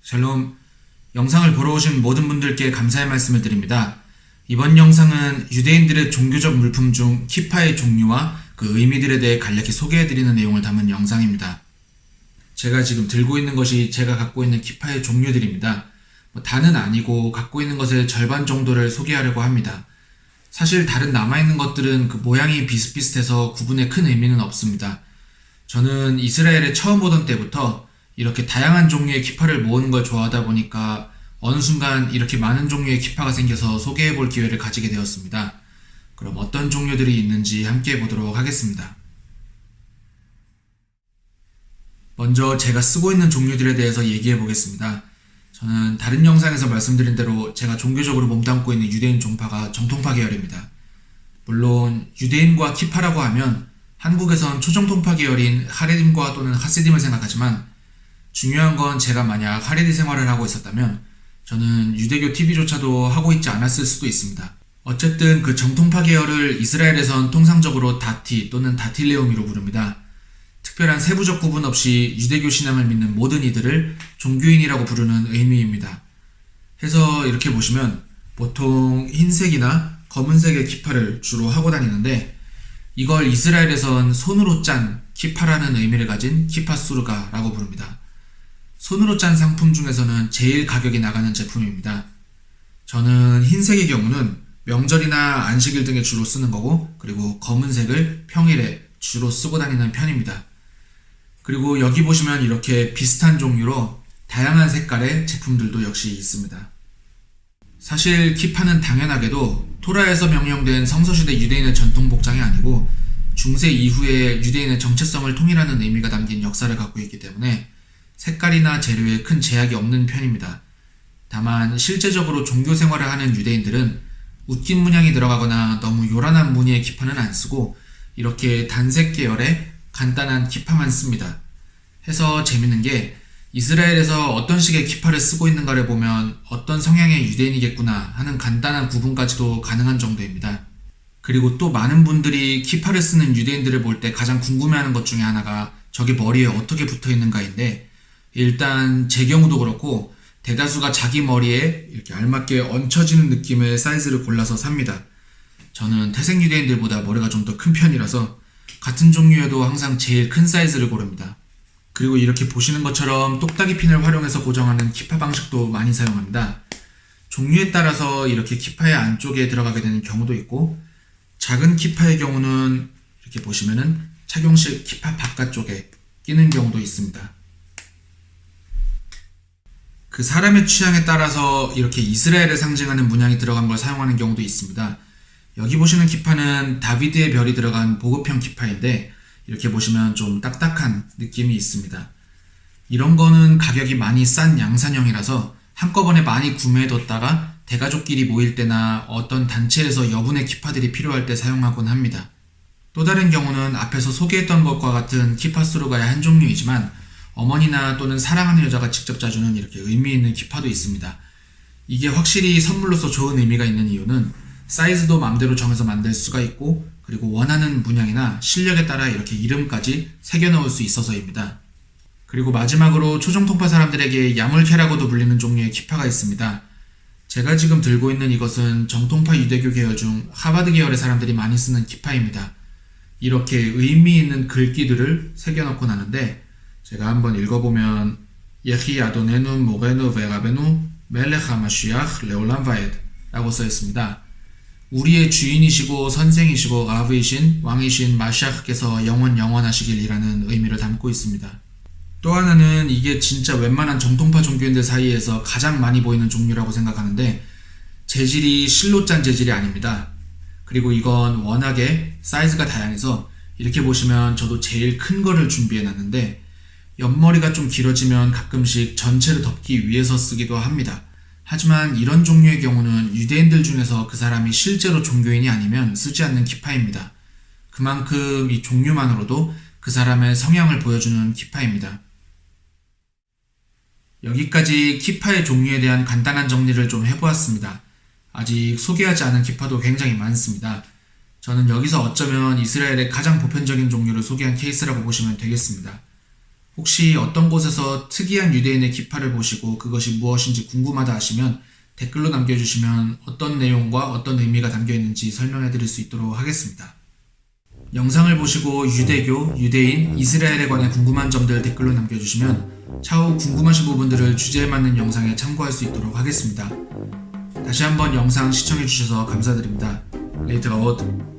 샬롬, 영상을 보러 오신 모든 분들께 감사의 말씀을 드립니다. 이번 영상은 유대인들의 종교적 물품 중 키파의 종류와 그 의미들에 대해 간략히 소개해드리는 내용을 담은 영상입니다. 제가 지금 들고 있는 것이 제가 갖고 있는 키파의 종류들입니다. 다는 아니고 갖고 있는 것의 절반 정도를 소개하려고 합니다. 사실 다른 남아있는 것들은 그 모양이 비슷비슷해서 구분에 큰 의미는 없습니다. 저는 이스라엘에 처음 오던 때부터 이렇게 다양한 종류의 키파를 모으는 걸 좋아하다 보니까 어느 순간 이렇게 많은 종류의 키파가 생겨서 소개해볼 기회를 가지게 되었습니다. 그럼 어떤 종류들이 있는지 함께 보도록 하겠습니다. 먼저 제가 쓰고 있는 종류들에 대해서 얘기해 보겠습니다. 저는 다른 영상에서 말씀드린 대로 제가 종교적으로 몸담고 있는 유대인 종파가 정통파 계열입니다. 물론 유대인과 키파라고 하면 한국에선 초정통파 계열인 하레딤과 또는 하시딤을 생각하지만 중요한 건 제가 만약 하레디 생활을 하고 있었다면 저는 유대교 TV조차도 하고 있지 않았을 수도 있습니다. 어쨌든 그 정통파 계열을 이스라엘에선 통상적으로 다티 또는 다틸레오미로 부릅니다. 특별한 세부적 구분 없이 유대교 신앙을 믿는 모든 이들을 종교인이라고 부르는 의미입니다. 해서 이렇게 보시면 보통 흰색이나 검은색의 키파를 주로 하고 다니는데 이걸 이스라엘에선 손으로 짠 키파라는 의미를 가진 키파수르가라고 부릅니다. 손으로 짠 상품 중에서는 제일 가격이 나가는 제품입니다. 저는 흰색의 경우는 명절이나 안식일 등에 주로 쓰는 거고, 그리고 검은색을 평일에 주로 쓰고 다니는 편입니다. 그리고 여기 보시면 이렇게 비슷한 종류로 다양한 색깔의 제품들도 역시 있습니다. 사실 키파는 당연하게도 토라에서 명령된 성서시대 유대인의 전통 복장이 아니고 중세 이후에 유대인의 정체성을 통일하는 의미가 담긴 역사를 갖고 있기 때문에 색깔이나 재료에 큰 제약이 없는 편입니다. 다만 실제적으로 종교 생활을 하는 유대인들은 웃긴 문양이 들어가거나 너무 요란한 무늬의 키파는 안 쓰고 이렇게 단색 계열의 간단한 키파만 씁니다. 해서 재밌는 게 이스라엘에서 어떤 식의 키파를 쓰고 있는가를 보면 어떤 성향의 유대인이겠구나 하는 간단한 구분까지도 가능한 정도입니다. 그리고 또 많은 분들이 키파를 쓰는 유대인들을 볼 때 가장 궁금해하는 것 중에 하나가 저게 머리에 어떻게 붙어 있는가인데, 일단 제 경우도 그렇고 대다수가 자기 머리에 이렇게 알맞게 얹혀지는 느낌의 사이즈를 골라서 삽니다. 저는 태생 유대인들보다 머리가 좀 더 큰 편이라서 같은 종류여도 항상 제일 큰 사이즈를 고릅니다. 그리고 이렇게 보시는 것처럼 똑딱이 핀을 활용해서 고정하는 키파 방식도 많이 사용합니다. 종류에 따라서 이렇게 키파의 안쪽에 들어가게 되는 경우도 있고, 작은 키파의 경우는 이렇게 보시면은 착용실 키파 바깥쪽에 끼는 경우도 있습니다. 그 사람의 취향에 따라서 이렇게 이스라엘을 상징하는 문양이 들어간 걸 사용하는 경우도 있습니다. 여기 보시는 키파는 다비드의 별이 들어간 보급형 키파인데 이렇게 보시면 좀 딱딱한 느낌이 있습니다. 이런 거는 가격이 많이 싼 양산형이라서 한꺼번에 많이 구매해뒀다가 대가족끼리 모일 때나 어떤 단체에서 여분의 키파들이 필요할 때 사용하곤 합니다. 또 다른 경우는 앞에서 소개했던 것과 같은 키파수르가의 한 종류이지만 어머니나 또는 사랑하는 여자가 직접 짜주는 이렇게 의미 있는 키파도 있습니다. 이게 확실히 선물로서 좋은 의미가 있는 이유는 사이즈도 마음대로 정해서 만들 수가 있고, 그리고 원하는 문양이나 실력에 따라 이렇게 이름까지 새겨 넣을 수 있어서입니다. 그리고 마지막으로 초정통파 사람들에게 야물케라고도 불리는 종류의 키파가 있습니다. 제가 지금 들고 있는 이것은 정통파 유대교 계열 중 하바드 계열의 사람들이 많이 쓰는 키파입니다. 이렇게 의미 있는 글귀들을 새겨 넣고 나는데 제가 한번 읽어보면 예히 아도네누 모게누 베라베누 멜레խ 하마시ach 레올람 바에드 라고 써있습니다. 우리의 주인이시고 선생이시고 라브이신 왕이신 마시아흐께서 영원하시길이라는 의미를 담고 있습니다. 또 하나는 이게 진짜 웬만한 정통파 종교인들 사이에서 가장 많이 보이는 종류라고 생각하는데 재질이 실로 짠 재질이 아닙니다. 그리고 이건 워낙에 사이즈가 다양해서 이렇게 보시면 저도 제일 큰 거를 준비해 놨는데 옆머리가 좀 길어지면 가끔씩 전체를 덮기 위해서 쓰기도 합니다. 하지만 이런 종류의 경우는 유대인들 중에서 그 사람이 실제로 종교인이 아니면 쓰지 않는 키파입니다. 그만큼 이 종류만으로도 그 사람의 성향을 보여주는 키파입니다. 여기까지 키파의 종류에 대한 간단한 정리를 좀 해보았습니다. 아직 소개하지 않은 키파도 굉장히 많습니다. 저는 여기서 어쩌면 이스라엘의 가장 보편적인 종류를 소개한 케이스라고 보시면 되겠습니다. 혹시 어떤 곳에서 특이한 유대인의 키파를 보시고 그것이 무엇인지 궁금하다 하시면 댓글로 남겨주시면 어떤 내용과 어떤 의미가 담겨 있는지 설명해 드릴 수 있도록 하겠습니다. 영상을 보시고 유대교, 유대인, 이스라엘에 관해 궁금한 점들 댓글로 남겨주시면 차후 궁금하신 부분들을 주제에 맞는 영상에 참고할 수 있도록 하겠습니다. 다시 한번 영상 시청해주셔서 감사드립니다. 레이트가 옷